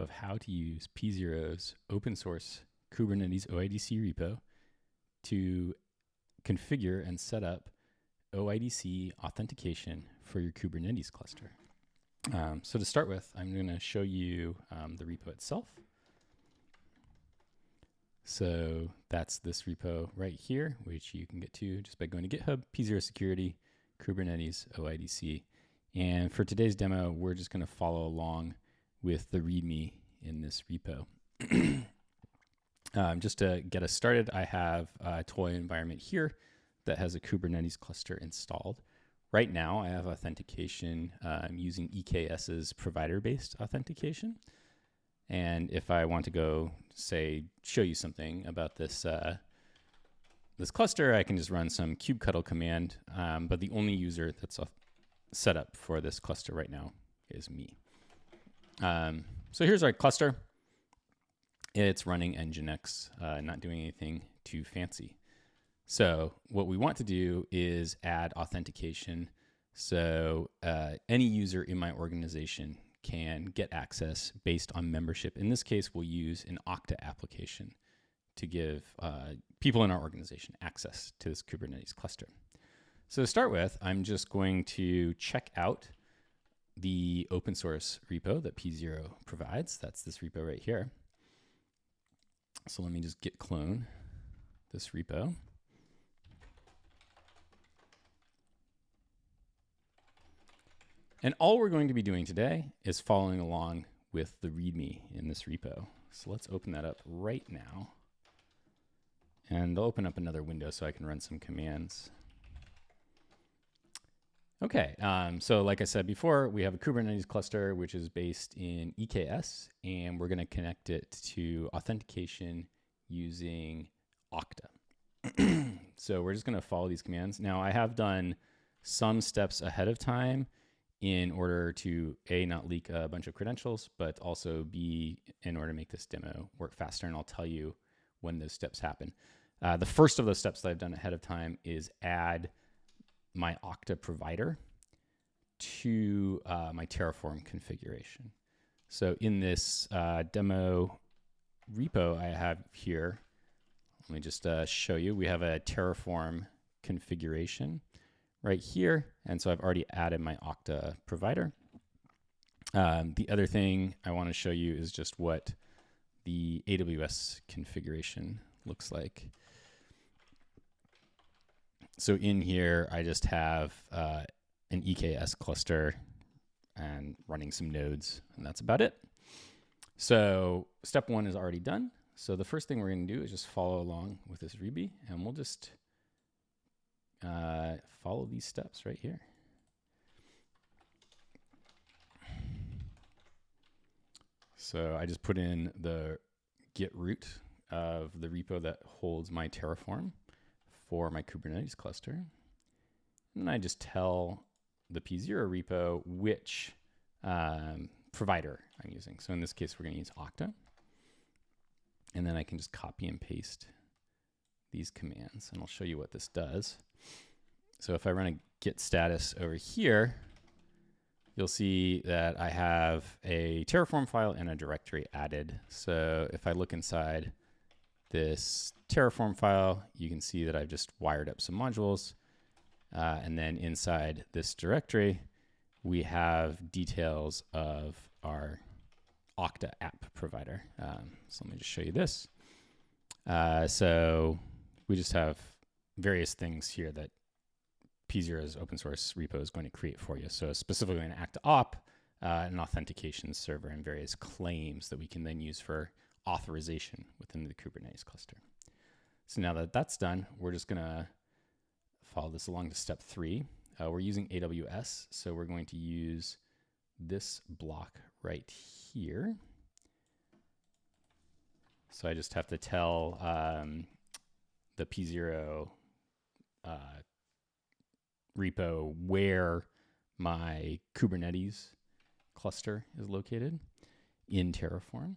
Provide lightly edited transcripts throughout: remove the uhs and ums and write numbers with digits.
of how to use P0's open source kubernetes-oidc repo to configure and set up OIDC authentication for your Kubernetes cluster. So to start with, I'm going to show you the repo itself. So that's this repo right here, which you can get to just by going to GitHub, P0 security, Kubernetes OIDC. And for today's demo, we're just going to follow along with the README in this repo. Just to get us started, I have a toy environment here that has a Kubernetes cluster installed. Right now, I have authentication using EKS's provider-based authentication. And if I want to go, say, show you something about this this cluster, I can just run some kubectl command. But the only user that's set up for this cluster right now is me. So here's our cluster. It's running Nginx, not doing anything too fancy. So what we want to do is add authentication so any user in my organization can get access based on membership. In this case, we'll use an Okta application to give people in our organization access to this Kubernetes cluster. So to start with, I'm just going to check out the open source repo that P0 provides. That's this repo right here. So let me just git clone this repo. And all we're going to be doing today is following along with the README in this repo. So let's open that up right now. And I'll open up another window so I can run some commands. Okay, so like I said before, we have a Kubernetes cluster, which is based in EKS, and we're going to connect it to authentication using Okta. So we're just going to follow these commands. Now, I have done some steps ahead of time in order to A, not leak a bunch of credentials, but also B, in order to make this demo work faster, and I'll tell you when those steps happen. The first of those steps that I've done ahead of time is add my Okta provider to my Terraform configuration. So in this demo repo I have here, let me just show you, we have a Terraform configuration right here. And so I've already added my Okta provider. The other thing I want to show you is just what the AWS configuration looks like. So in here, I just have an EKS cluster and running some nodes, and that's about it. So step one is already done. So the first thing we're going to do is just follow along with this README, and we'll just follow these steps right here. So I just put in the git root of the repo that holds my Terraform for my Kubernetes cluster. And I just tell the P0 repo which provider I'm using. So in this case, we're going to use Okta. And then I can just copy and paste these commands, and I'll show you what this does. So if I run a git status over here, you'll see that I have a Terraform file and a directory added. So if I look inside this Terraform file, you can see that I've just wired up some modules. And then inside this directory, we have details of our Okta app provider. So let me just show you this. So we just have various things here that P0's open source repo is going to create for you. So specifically an Okta op, an authentication server, and various claims that we can then use for authorization within the Kubernetes cluster. So now that that's done, we're just going to follow this along to step 3. We're using AWS, so we're going to use this block right here. So I just have to tell the P0 repo where my Kubernetes cluster is located in Terraform.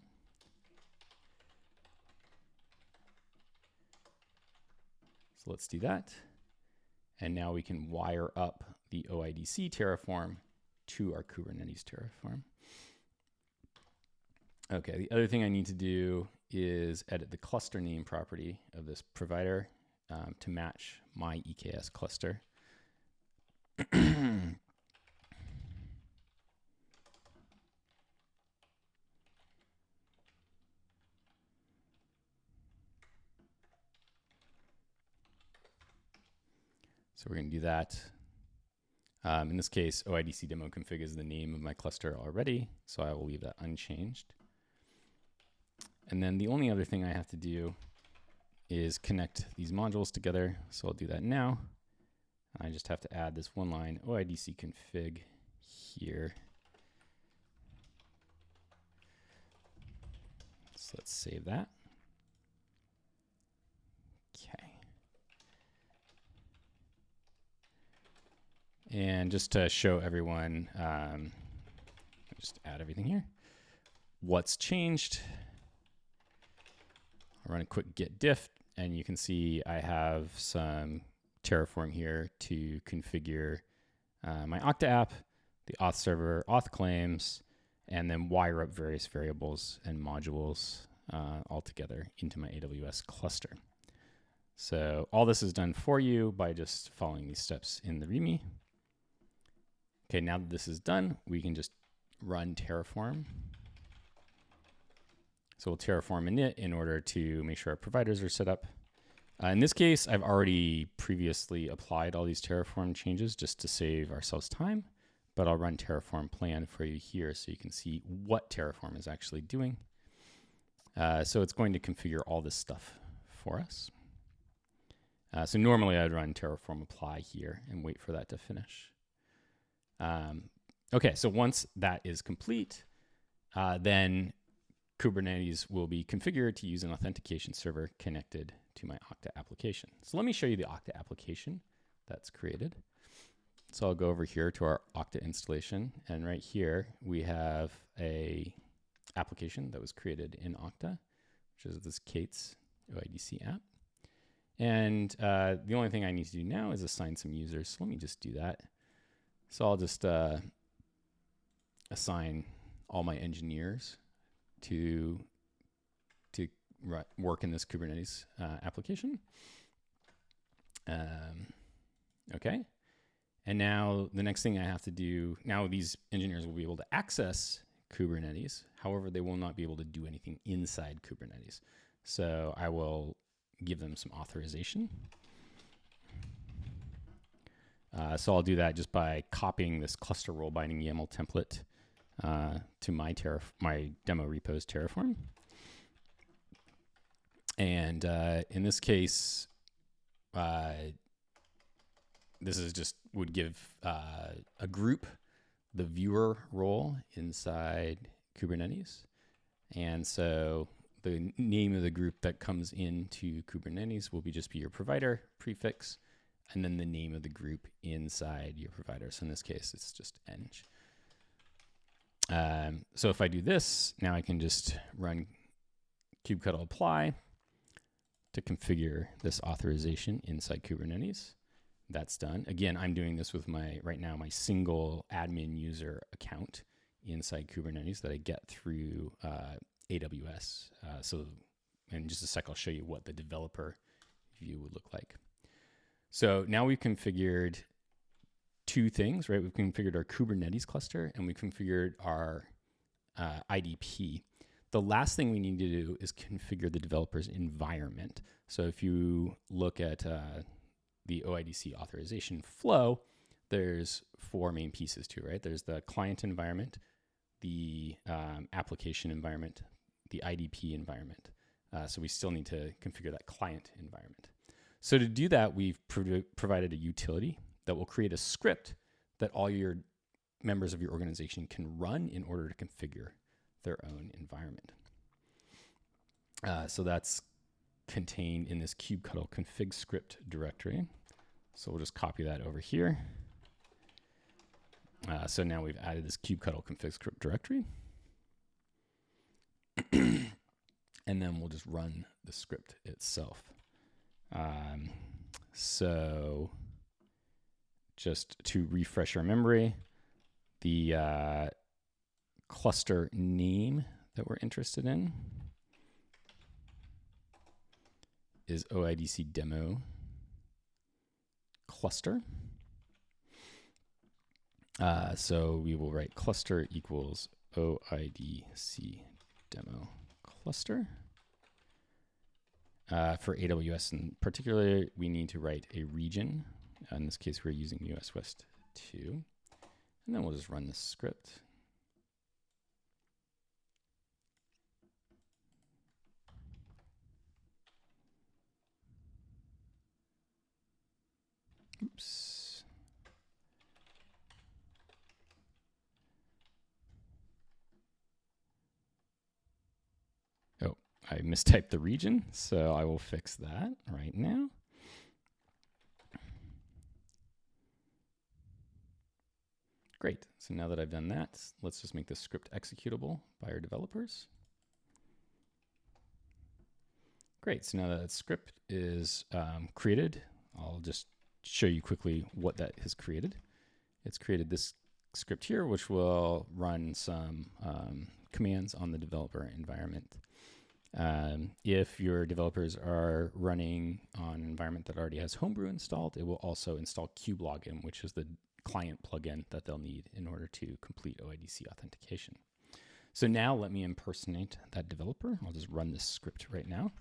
So let's do that. And now we can wire up the OIDC Terraform to our Kubernetes Terraform. Okay, the other thing I need to do is edit the cluster name property of this provider to match my EKS cluster. So we're going to do that. In this case, OIDC demo config is the name of my cluster already, so I will leave that unchanged. And then the only other thing I have to do is connect these modules together. So I'll do that now. I just have to add this one line OIDC config here. So let's save that. Okay. And just to show everyone, just add everything here. What's changed? I'll run a quick git diff, and you can see I have some Terraform here to configure my Okta app, the auth server, auth claims, and then wire up various variables and modules all together into my AWS cluster. So all this is done for you by just following these steps in the README. Okay, now that this is done, we can just run Terraform. So we'll Terraform init in order to make sure our providers are set up. In this case, I've already previously applied all these Terraform changes just to save ourselves time, but I'll run Terraform plan for you here so you can see what Terraform is actually doing. So it's going to configure all this stuff for us. So normally I'd run Terraform apply here and wait for that to finish. Okay, so once that is complete, then Kubernetes will be configured to use an authentication server connected to my Okta application. So let me show you the Okta application that's created. So I'll go over here to our Okta installation, and right here we have a application that was created in Okta, which is this Kate's OIDC app. And the only thing I need to do now is assign some users. So let me just do that. So I'll just assign all my engineers to work in this Kubernetes application. Okay. And now the next thing I have to do, now these engineers will be able to access Kubernetes. However, they will not be able to do anything inside Kubernetes. So I will give them some authorization. So I'll do that just by copying this cluster role binding YAML template to my demo repo's Terraform. And in this case, this is just would give a group the viewer role inside Kubernetes. And so the name of the group that comes into Kubernetes will just be your provider prefix, and then the name of the group inside your provider. So in this case, it's just eng. So if I do this, now I can just run kubectl apply to configure this authorization inside Kubernetes. That's done. Again, I'm doing this with right now my single admin user account inside Kubernetes that I get through AWS. So in just a sec, I'll show you what the developer view would look like. So now we've configured two things, right? We've configured our Kubernetes cluster and we configured our IDP. The last thing we need to do is configure the developer's environment. So if you look at the OIDC authorization flow, there's four main pieces to it, right? There's the client environment, the application environment, the IDP environment. So we still need to configure that client environment. So to do that, we've provided a utility that will create a script that all your members of your organization can run in order to configure their own environment. So that's contained in this kubectl config script directory. So we'll just copy that over here. So now we've added this kubectl config script directory. And then we'll just run the script itself. So just to refresh our memory, the cluster name that we're interested in is OIDC demo cluster. So we will write cluster equals OIDC demo cluster. For AWS in particular, we need to write a region. In this case, we're using US West 2. And then we'll just run this script. Oops. Oh, I mistyped the region, so I will fix that right now. Great. So now that I've done that, let's just make this script executable by our developers. Great. So now that script is created, I'll just show you quickly what that has created. It's created this script here, which will run some commands on the developer environment. If your developers are running on an environment that already has Homebrew installed, it will also install kubeLogin, which is the client plugin that they'll need in order to complete OIDC authentication. So now let me impersonate that developer. I'll just run this script right now.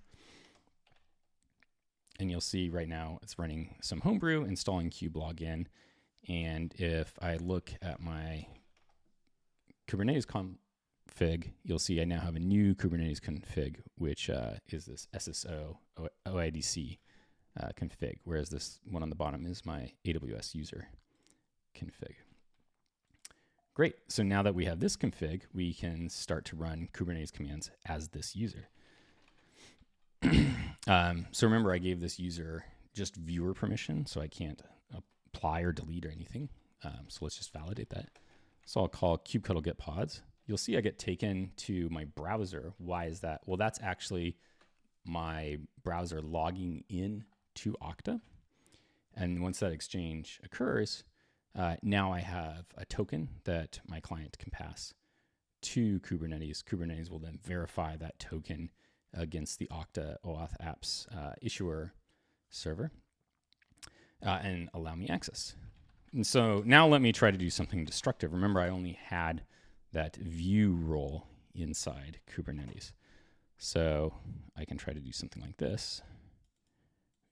And you'll see right now it's running some Homebrew, installing kubeLogin. And if I look at my Kubernetes config, you'll see I now have a new Kubernetes config, which is this SSO OIDC config, whereas this one on the bottom is my AWS user config. Great. So now that we have this config, we can start to run Kubernetes commands as this user. So remember, I gave this user just viewer permission, so I can't apply or delete or anything. So let's just validate that. So I'll call kubectl get pods. You'll see I get taken to my browser. Why is that? Well, that's actually my browser logging in to Okta. And once that exchange occurs, now I have a token that my client can pass to Kubernetes. Kubernetes will then verify that token against the Okta OAuth apps issuer server and allow me access. And so now let me try to do something destructive. Remember, I only had that view role inside Kubernetes. So I can try to do something like this.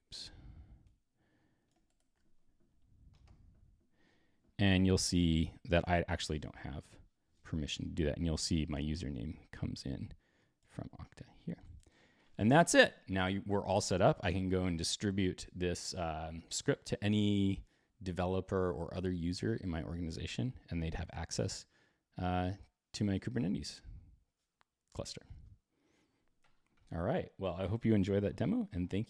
Oops. And you'll see that I actually don't have permission to do that. And you'll see my username comes in from Okta here. And that's it. Now we're all set up. I can go and distribute this script to any developer or other user in my organization, and they'd have access to my Kubernetes cluster. All right. Well, I hope you enjoy that demo, and thank you.